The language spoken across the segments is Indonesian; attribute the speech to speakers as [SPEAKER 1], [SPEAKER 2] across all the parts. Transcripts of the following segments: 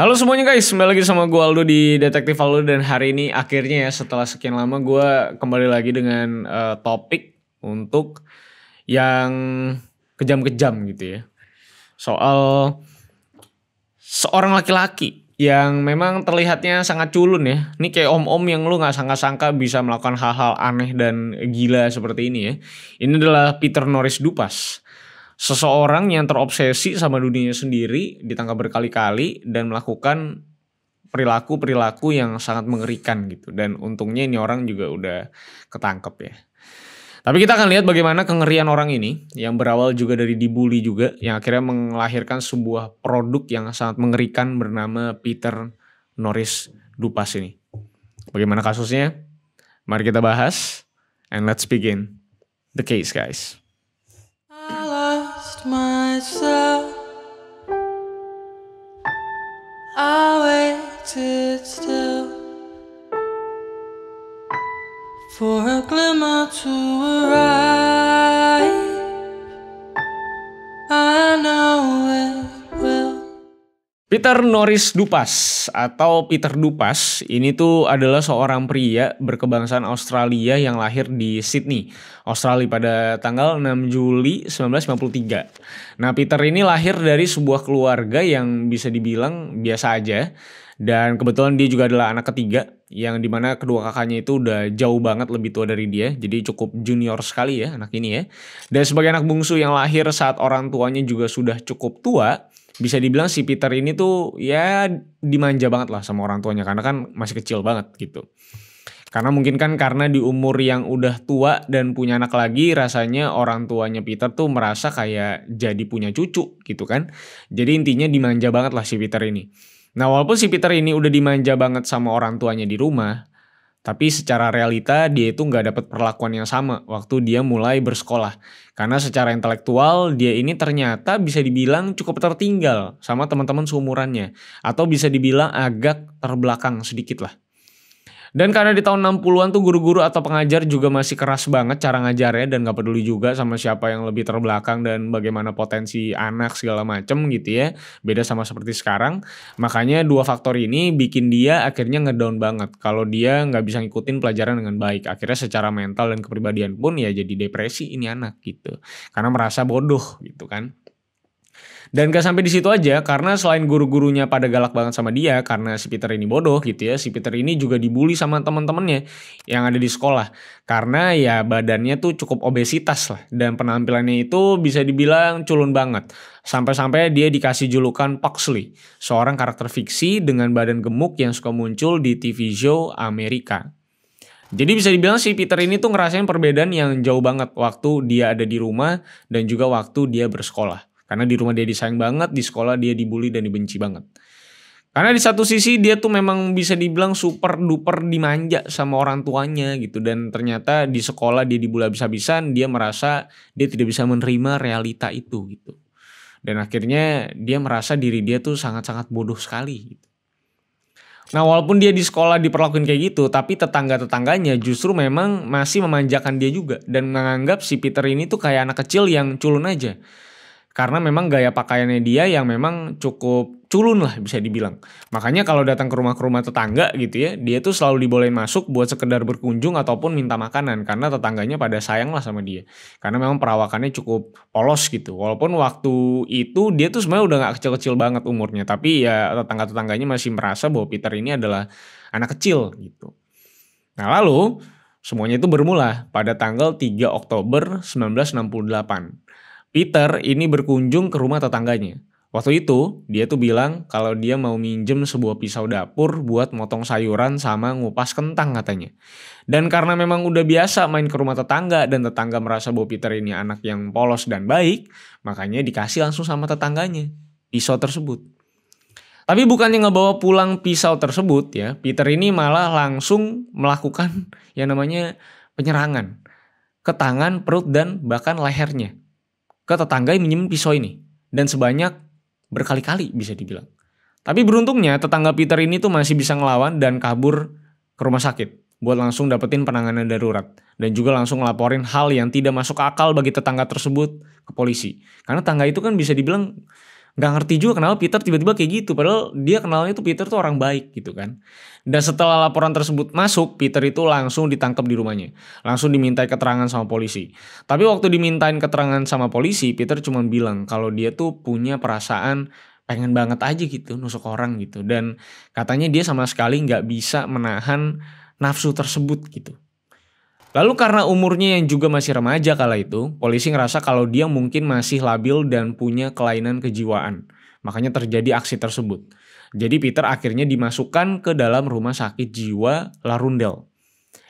[SPEAKER 1] Halo semuanya guys, kembali lagi sama gue Aldo di Detektif Aldo dan hari ini akhirnya ya setelah sekian lama gue kembali lagi dengan topik untuk yang kejam-kejam gitu ya. Soal seorang laki-laki yang memang terlihatnya sangat culun ya. Ini kayak om-om yang lu gak sangka-sangka bisa melakukan hal-hal aneh dan gila seperti ini ya. Ini adalah Peter Norris Dupas. Seseorang yang terobsesi sama dunianya sendiri, ditangkap berkali-kali dan melakukan perilaku-perilaku yang sangat mengerikan gitu. Dan untungnya ini orang juga udah ketangkep ya. Tapi kita akan lihat bagaimana kengerian orang ini yang berawal juga dari dibully juga, yang akhirnya melahirkan sebuah produk yang sangat mengerikan bernama Peter Norris Dupas ini. Bagaimana kasusnya? Mari kita bahas and let's begin the case guys.
[SPEAKER 2] I lost myself. I waited still for a glimmer to arrive. I know it will.
[SPEAKER 1] Peter Norris Dupas atau Peter Dupas ini tuh adalah seorang pria berkebangsaan Australia yang lahir di Sydney, Australia pada tanggal 6 Juli 1953. Nah, Peter ini lahir dari sebuah keluarga yang bisa dibilang biasa aja. Dan kebetulan dia juga adalah anak ketiga yang dimana kedua kakaknya itu udah jauh banget lebih tua dari dia. Jadi cukup junior sekali ya anak ini ya. Dan sebagai anak bungsu yang lahir saat orang tuanya juga sudah cukup tua, bisa dibilang si Peter ini tuh ya dimanja banget lah sama orang tuanya karena kan masih kecil banget gitu. Karena mungkin kan karena di umur yang udah tua dan punya anak lagi rasanya orang tuanya Peter tuh merasa kayak jadi punya cucu gitu kan. Jadi intinya dimanja banget lah si Peter ini. Nah walaupun si Peter ini udah dimanja banget sama orang tuanya di rumah, tapi secara realita dia itu nggak dapat perlakuan yang sama waktu dia mulai bersekolah. Karena secara intelektual dia ini ternyata bisa dibilang cukup tertinggal sama teman-teman seumurannya. Atau bisa dibilang agak terbelakang sedikit lah. Dan karena di tahun 60-an tuh guru-guru atau pengajar juga masih keras banget cara ngajarnya dan gak peduli juga sama siapa yang lebih terbelakang dan bagaimana potensi anak segala macem gitu ya. Beda sama seperti sekarang. Makanya dua faktor ini bikin dia akhirnya ngedown banget. Kalau dia gak bisa ngikutin pelajaran dengan baik. Akhirnya secara mental dan kepribadian pun ya jadi depresi ini anak gitu. Karena merasa bodoh gitu kan. Dan gak sampai di situ aja karena selain guru-gurunya pada galak banget sama dia karena si Peter ini bodoh gitu ya. Si Peter ini juga dibully sama teman-temannya yang ada di sekolah. Karena ya badannya tuh cukup obesitas lah dan penampilannya itu bisa dibilang culun banget. Sampai-sampai dia dikasih julukan Pugsley, seorang karakter fiksi dengan badan gemuk yang suka muncul di TV show Amerika. Jadi bisa dibilang si Peter ini tuh ngerasain perbedaan yang jauh banget waktu dia ada di rumah dan juga waktu dia bersekolah. Karena di rumah dia disayang banget, di sekolah dia dibully dan dibenci banget. Karena di satu sisi dia tuh memang bisa dibilang super duper dimanja sama orang tuanya gitu. Dan ternyata di sekolah dia dibully habis-habisan, dia merasa dia tidak bisa menerima realita itu gitu. Dan akhirnya dia merasa diri dia tuh sangat-sangat bodoh sekali gitu. Nah walaupun dia di sekolah diperlakuin kayak gitu, tapi tetangga-tetangganya justru memang masih memanjakan dia juga. Dan menganggap si Peter ini tuh kayak anak kecil yang culun aja. Karena memang gaya pakaiannya dia yang memang cukup culun lah bisa dibilang. Makanya kalau datang ke rumah tetangga gitu ya, dia tuh selalu dibolehin masuk buat sekedar berkunjung ataupun minta makanan. Karena tetangganya pada sayang lah sama dia. Karena memang perawakannya cukup polos gitu. Walaupun waktu itu dia tuh sebenarnya udah gak kecil-kecil banget umurnya. Tapi ya tetangga-tetangganya masih merasa bahwa Peter ini adalah anak kecil gitu. Nah lalu semuanya itu bermula pada tanggal 3 Oktober 1968. Peter ini berkunjung ke rumah tetangganya. Waktu itu dia tuh bilang kalau dia mau minjem sebuah pisau dapur buat motong sayuran sama ngupas kentang katanya. Dan karena memang udah biasa main ke rumah tetangga dan tetangga merasa bahwa Peter ini anak yang polos dan baik, makanya dikasih langsung sama tetangganya pisau tersebut. Tapi bukannya ngebawa pulang pisau tersebut ya, Peter ini malah langsung melakukan yang namanya penyerangan ke tangan, perut dan bahkan lehernya. Ke tetangga yang minjem pisau ini. Dan sebanyak berkali-kali bisa dibilang. Tapi beruntungnya tetangga Peter ini tuh masih bisa ngelawan dan kabur ke rumah sakit. Buat langsung dapetin penanganan darurat. Dan juga langsung ngelaporin hal yang tidak masuk akal bagi tetangga tersebut ke polisi. Karena tetangga itu kan bisa dibilang Nggak ngerti juga kenapa Peter tiba-tiba kayak gitu. Padahal dia kenalnya tuh Peter tuh orang baik gitu kan. Dan setelah laporan tersebut masuk, Peter itu langsung ditangkap di rumahnya. Langsung dimintai keterangan sama polisi. Tapi waktu dimintain keterangan sama polisi, Peter cuma bilang kalau dia tuh punya perasaan pengen banget aja gitu nusuk orang gitu. Dan katanya dia sama sekali nggak bisa menahan nafsu tersebut gitu. Lalu karena umurnya yang juga masih remaja kala itu, polisi ngerasa kalau dia mungkin masih labil dan punya kelainan kejiwaan. Makanya terjadi aksi tersebut. Jadi Peter akhirnya dimasukkan ke dalam rumah sakit jiwa Larundel.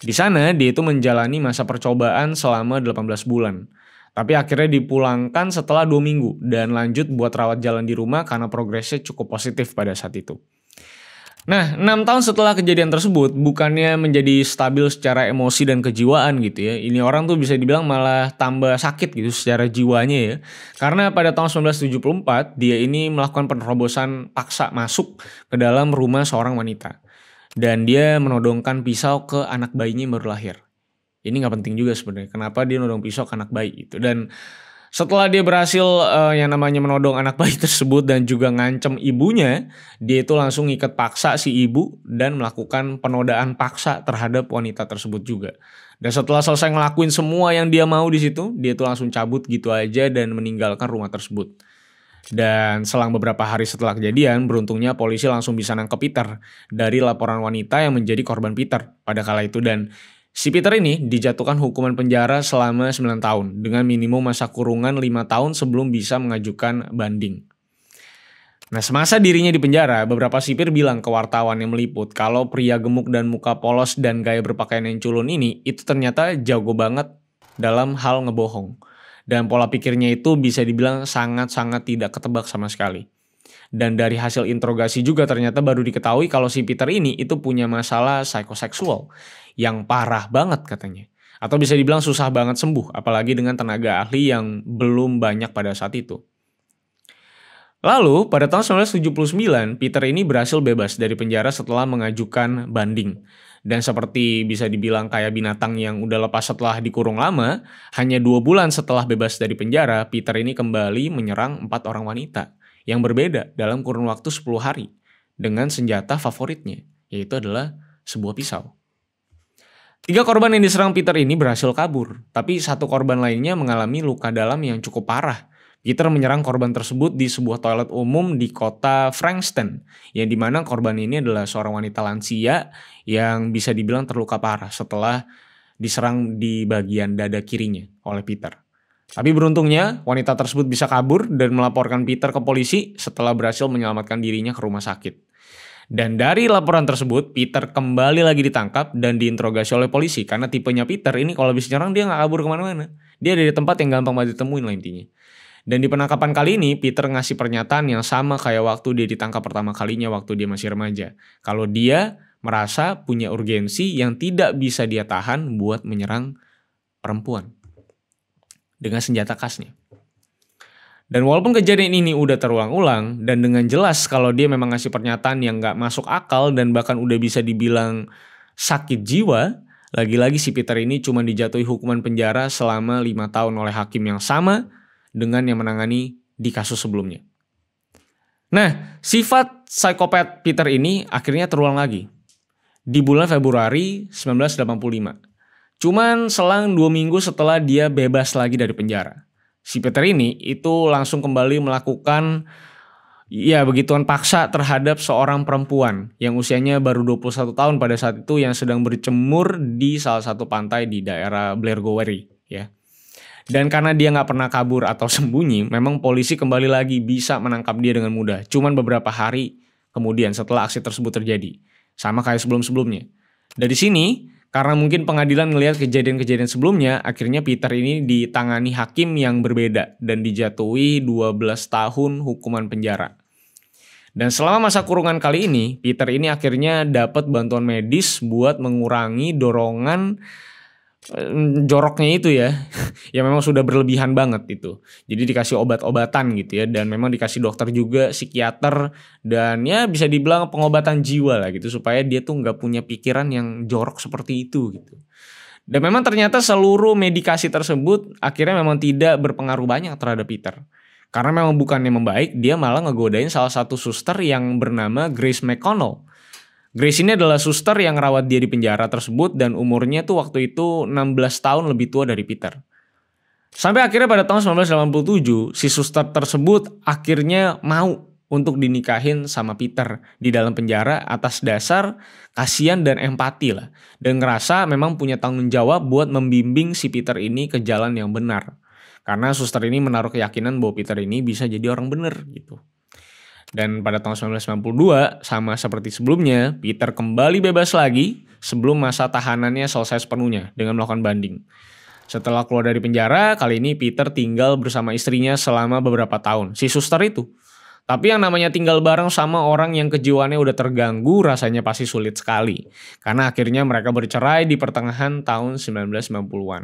[SPEAKER 1] Di sana dia itu menjalani masa percobaan selama 18 bulan. Tapi akhirnya dipulangkan setelah 2 minggu dan lanjut buat rawat jalan di rumah karena progresnya cukup positif pada saat itu. Nah, 6 tahun setelah kejadian tersebut, bukannya menjadi stabil secara emosi dan kejiwaan gitu ya. Ini orang tuh bisa dibilang malah tambah sakit gitu secara jiwanya ya. Karena pada tahun 1974, dia ini melakukan penerobosan paksa masuk ke dalam rumah seorang wanita. Dan dia menodongkan pisau ke anak bayinya yang baru lahir. Ini gak penting juga sebenarnya. Kenapa dia nodong pisau ke anak bayi gitu. Dan setelah dia berhasil yang namanya menodong anak bayi tersebut dan juga ngancem ibunya, dia itu langsung ngikat paksa si ibu dan melakukan penodaan paksa terhadap wanita tersebut juga. Dan setelah selesai ngelakuin semua yang dia mau di situ, dia itu langsung cabut gitu aja dan meninggalkan rumah tersebut. Dan selang beberapa hari setelah kejadian, beruntungnya polisi langsung bisa nangkep Peter dari laporan wanita yang menjadi korban Peter pada kala itu. Dan si Peter ini dijatuhkan hukuman penjara selama 9 tahun dengan minimum masa kurungan 5 tahun sebelum bisa mengajukan banding. Nah, semasa dirinya di penjara, beberapa sipir bilang ke wartawan yang meliput kalau pria gemuk dan muka polos dan gaya berpakaian yang culun ini itu ternyata jago banget dalam hal ngebohong. Dan pola pikirnya itu bisa dibilang sangat-sangat tidak ketebak sama sekali. Dan dari hasil interogasi juga ternyata baru diketahui kalau si Peter ini itu punya masalah psikoseksual yang parah banget katanya. Atau bisa dibilang susah banget sembuh, apalagi dengan tenaga ahli yang belum banyak pada saat itu. Lalu pada tahun 1979, Peter ini berhasil bebas dari penjara setelah mengajukan banding. Dan seperti bisa dibilang kayak binatang yang udah lepas setelah dikurung lama, hanya 2 bulan setelah bebas dari penjara, Peter ini kembali menyerang 4 orang wanita yang berbeda dalam kurun waktu 10 hari dengan senjata favoritnya, yaitu adalah sebuah pisau. 3 korban yang diserang Peter ini berhasil kabur, tapi 1 korban lainnya mengalami luka dalam yang cukup parah. Peter menyerang korban tersebut di sebuah toilet umum di kota Frankston, yang dimana korban ini adalah seorang wanita lansia yang bisa dibilang terluka parah setelah diserang di bagian dada kirinya oleh Peter. Tapi beruntungnya wanita tersebut bisa kabur dan melaporkan Peter ke polisi setelah berhasil menyelamatkan dirinya ke rumah sakit. Dan dari laporan tersebut, Peter kembali lagi ditangkap dan diinterogasi oleh polisi. Karena tipenya Peter ini kalau habis nyerang dia gak kabur kemana-mana. Dia ada di tempat yang gampang banget ditemuin lah intinya. Dan di penangkapan kali ini, Peter ngasih pernyataan yang sama kayak waktu dia ditangkap pertama kalinya waktu dia masih remaja. Kalau dia merasa punya urgensi yang tidak bisa dia tahan buat menyerang perempuan dengan senjata khasnya. Dan walaupun kejadian ini udah terulang-ulang dan dengan jelas kalau dia memang ngasih pernyataan yang gak masuk akal dan bahkan udah bisa dibilang sakit jiwa, lagi-lagi si Peter ini cuma dijatuhi hukuman penjara selama 5 tahun oleh hakim yang sama dengan yang menangani di kasus sebelumnya. Nah, sifat psikopat Peter ini akhirnya terulang lagi di bulan Februari 1985. Cuman selang 2 minggu setelah dia bebas lagi dari penjara. Si Peter ini itu langsung kembali melakukan begituan paksa terhadap seorang perempuan yang usianya baru 21 tahun pada saat itu yang sedang berjemur di salah satu pantai di daerah Blairgowrie ya. Dan karena dia nggak pernah kabur atau sembunyi, memang polisi kembali lagi bisa menangkap dia dengan mudah. Cuman beberapa hari kemudian setelah aksi tersebut terjadi. Sama kayak sebelum-sebelumnya. Dari sini, karena mungkin pengadilan ngelihat kejadian-kejadian sebelumnya, akhirnya Peter ini ditangani hakim yang berbeda dan dijatuhi 12 tahun hukuman penjara. Dan selama masa kurungan kali ini, Peter ini akhirnya dapat bantuan medis buat mengurangi dorongan joroknya itu ya yang memang sudah berlebihan banget itu. Jadi dikasih obat-obatan gitu ya, dan memang dikasih dokter juga, psikiater, dan ya bisa dibilang pengobatan jiwa lah gitu supaya dia tuh nggak punya pikiran yang jorok seperti itu gitu. Dan memang ternyata seluruh medikasi tersebut akhirnya memang tidak berpengaruh banyak terhadap Peter. Karena memang bukannya membaik, dia malah ngegodain salah satu suster yang bernama Grace McConnell. Grace ini adalah suster yang rawat dia di penjara tersebut dan umurnya tuh waktu itu 16 tahun lebih tua dari Peter. Sampai akhirnya pada tahun 1987, si suster tersebut akhirnya mau untuk dinikahin sama Peter di dalam penjara atas dasar kasihan dan empati lah. Dan ngerasa memang punya tanggung jawab buat membimbing si Peter ini ke jalan yang benar. Karena suster ini menaruh keyakinan bahwa Peter ini bisa jadi orang benar gitu. Dan pada tahun 1992, sama seperti sebelumnya, Peter kembali bebas lagi sebelum masa tahanannya selesai sepenuhnya dengan melakukan banding. Setelah keluar dari penjara, kali ini Peter tinggal bersama istrinya selama beberapa tahun, si suster itu. Tapi yang namanya tinggal bareng sama orang yang kejiwaannya udah terganggu rasanya pasti sulit sekali. Karena akhirnya mereka bercerai di pertengahan tahun 1990-an.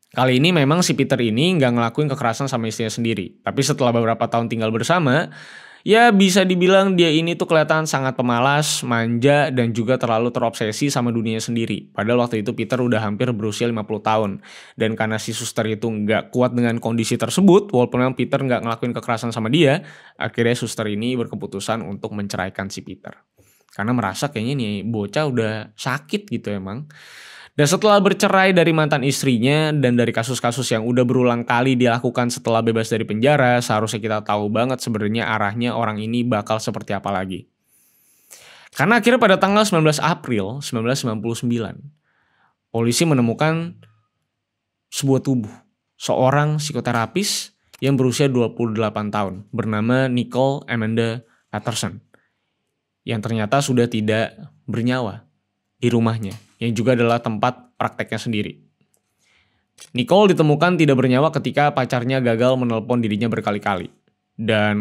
[SPEAKER 1] Kali ini memang si Peter ini nggak ngelakuin kekerasan sama istrinya sendiri. Tapi setelah beberapa tahun tinggal bersama, ya bisa dibilang dia ini tuh kelihatan sangat pemalas, manja, dan juga terlalu terobsesi sama dunia sendiri. Padahal waktu itu Peter udah hampir berusia 50 tahun. Dan karena si suster itu nggak kuat dengan kondisi tersebut, walaupun memang Peter nggak ngelakuin kekerasan sama dia, akhirnya suster ini berkeputusan untuk menceraikan si Peter. Karena merasa kayaknya nih bocah udah sakit gitu emang. Dan setelah bercerai dari mantan istrinya dan dari kasus-kasus yang udah berulang kali dilakukan setelah bebas dari penjara, seharusnya kita tahu banget sebenarnya arahnya orang ini bakal seperti apa lagi. Karena akhirnya pada tanggal 19 April 1999, polisi menemukan sebuah tubuh seorang psikoterapis yang berusia 28 tahun bernama Nicole Amanda Patterson yang ternyata sudah tidak bernyawa di rumahnya, yang juga adalah tempat prakteknya sendiri. Nicole ditemukan tidak bernyawa ketika pacarnya gagal menelpon dirinya berkali-kali. Dan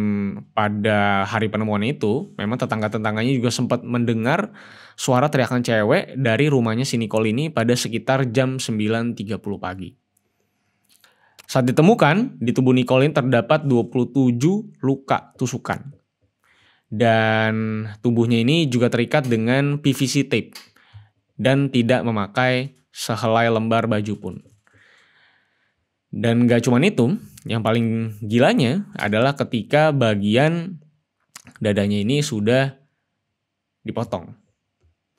[SPEAKER 1] pada hari penemuan itu, memang tetangga-tetangganya juga sempat mendengar suara teriakan cewek dari rumahnya si Nicole ini pada sekitar jam 9.30 pagi. Saat ditemukan, di tubuh Nicole ini terdapat 27 luka tusukan. Dan tubuhnya ini juga terikat dengan PVC tape dan tidak memakai sehelai lembar baju pun. Dan gak cuman itu, yang paling gilanya adalah ketika bagian dadanya ini sudah dipotong.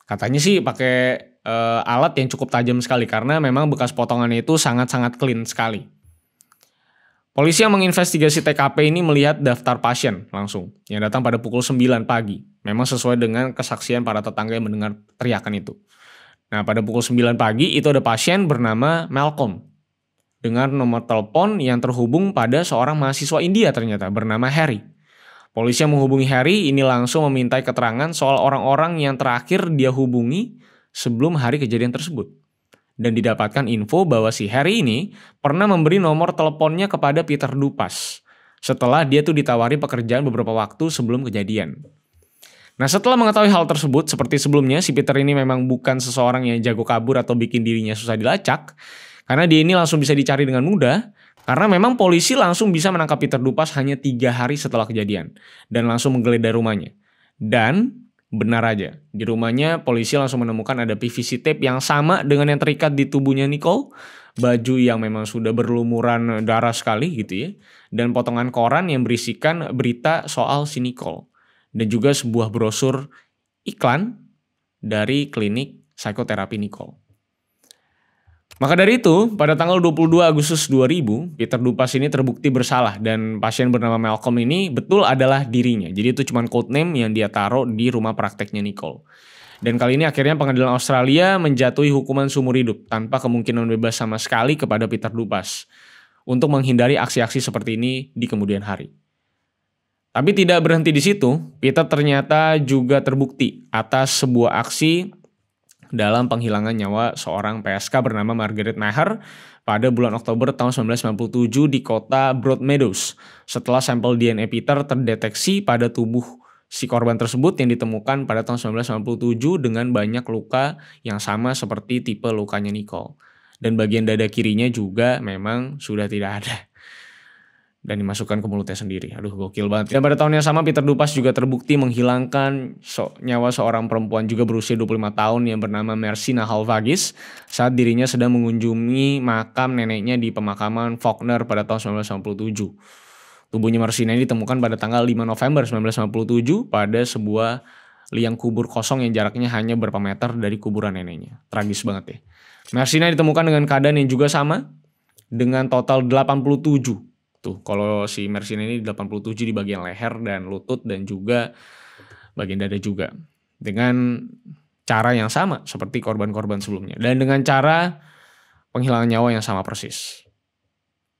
[SPEAKER 1] Katanya sih pakai alat yang cukup tajam sekali karena memang bekas potongannya itu sangat-sangat clean sekali. Polisi yang menginvestigasi TKP ini melihat daftar pasien langsung yang datang pada pukul 9 pagi. Memang sesuai dengan kesaksian para tetangga yang mendengar teriakan itu. Nah, pada pukul 9 pagi itu ada pasien bernama Malcolm dengan nomor telepon yang terhubung pada seorang mahasiswa India ternyata bernama Harry. Polisi yang menghubungi Harry ini langsung memintai keterangan soal orang-orang yang terakhir dia hubungi sebelum hari kejadian tersebut. Dan didapatkan info bahwa si Harry ini pernah memberi nomor teleponnya kepada Peter Dupas setelah dia tuh ditawari pekerjaan beberapa waktu sebelum kejadian. Nah, setelah mengetahui hal tersebut, seperti sebelumnya, si Peter ini memang bukan seseorang yang jago kabur atau bikin dirinya susah dilacak, karena dia ini langsung bisa dicari dengan mudah, karena memang polisi langsung bisa menangkap Peter Dupas hanya 3 hari setelah kejadian, dan langsung menggeledah rumahnya. Dan benar aja, di rumahnya polisi langsung menemukan ada PVC tape yang sama dengan yang terikat di tubuhnya Nicole, baju yang memang sudah berlumuran darah sekali gitu ya, dan potongan koran yang berisikan berita soal si Nicole. Dan juga sebuah brosur iklan dari klinik psikoterapi Nicole. Maka dari itu, pada tanggal 22 Agustus 2000, Peter Dupas ini terbukti bersalah dan pasien bernama Malcolm ini betul adalah dirinya. Jadi itu cuma code name yang dia taruh di rumah prakteknya Nicole. Dan kali ini akhirnya pengadilan Australia menjatuhi hukuman seumur hidup tanpa kemungkinan bebas sama sekali kepada Peter Dupas untuk menghindari aksi-aksi seperti ini di kemudian hari. Tapi tidak berhenti di situ, Peter ternyata juga terbukti atas sebuah aksi dalam penghilangan nyawa seorang PSK bernama Margaret Maher pada bulan Oktober tahun 1997 di kota Broadmeadows setelah sampel DNA Peter terdeteksi pada tubuh si korban tersebut yang ditemukan pada tahun 1997 dengan banyak luka yang sama seperti tipe lukanya Nicole. Dan bagian dada kirinya juga memang sudah tidak ada dan dimasukkan ke mulutnya sendiri. Aduh, gokil banget. Dan pada tahun yang sama Peter Dupas juga terbukti menghilangkan nyawa seorang perempuan juga berusia 25 tahun yang bernama Mercy Nahal Vagis saat dirinya sedang mengunjungi makam neneknya di pemakaman Faulkner pada tahun 1997. Tubuhnya Mersina ini ditemukan pada tanggal 5 November 1957 pada sebuah liang kubur kosong yang jaraknya hanya beberapa meter dari kuburan neneknya. Tragis banget ya. Mersina ditemukan dengan keadaan yang juga sama dengan total 87. Tuh, kalau si Mersina ini 87 di bagian leher dan lutut dan juga bagian dada juga. Dengan cara yang sama seperti korban-korban sebelumnya. Dan dengan cara penghilangan nyawa yang sama persis.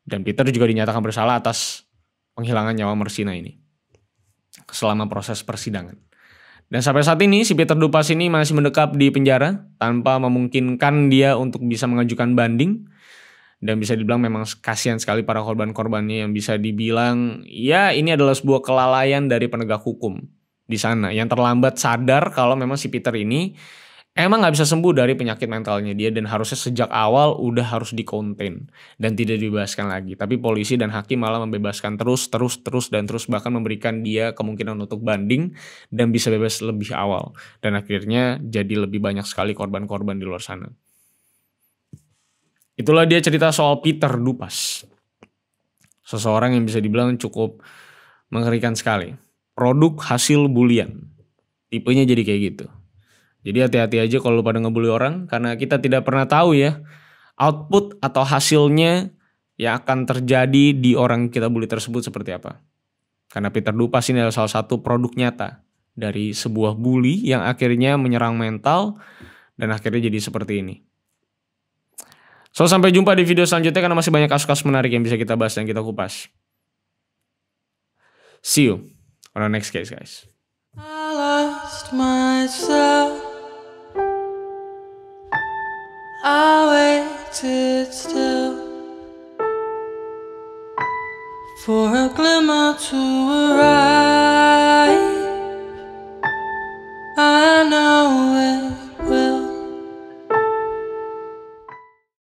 [SPEAKER 1] Dan Peter juga dinyatakan bersalah atas penghilangan nyawa Mersina ini selama proses persidangan. Dan sampai saat ini si Peter Dupas ini masih mendekap di penjara tanpa memungkinkan dia untuk bisa mengajukan banding. Dan bisa dibilang memang kasihan sekali para korban-korbannya yang bisa dibilang ya ini adalah sebuah kelalaian dari penegak hukum di sana yang terlambat sadar kalau memang si Peter ini emang nggak bisa sembuh dari penyakit mentalnya dia dan harusnya sejak awal udah harus dikonten dan tidak dibebaskan lagi. Tapi polisi dan hakim malah membebaskan terus bahkan memberikan dia kemungkinan untuk banding dan bisa bebas lebih awal. Dan akhirnya jadi lebih banyak sekali korban-korban di luar sana. Itulah dia cerita soal Peter Dupas. Seseorang yang bisa dibilang cukup mengerikan sekali. Produk hasil bulian. Tipenya jadi kayak gitu. Jadi hati-hati aja kalau pada ngebully orang karena kita tidak pernah tahu ya output atau hasilnya yang akan terjadi di orang kita bully tersebut seperti apa. Karena Peter Dupas ini adalah salah satu produk nyata dari sebuah bully yang akhirnya menyerang mental dan akhirnya jadi seperti ini. So sampai jumpa di video selanjutnya karena masih banyak kasus-kasus menarik yang bisa kita bahas dan kita kupas. See you on the next case, guys.
[SPEAKER 2] I lost myself. I waited still for a glimmer to arrive. I know it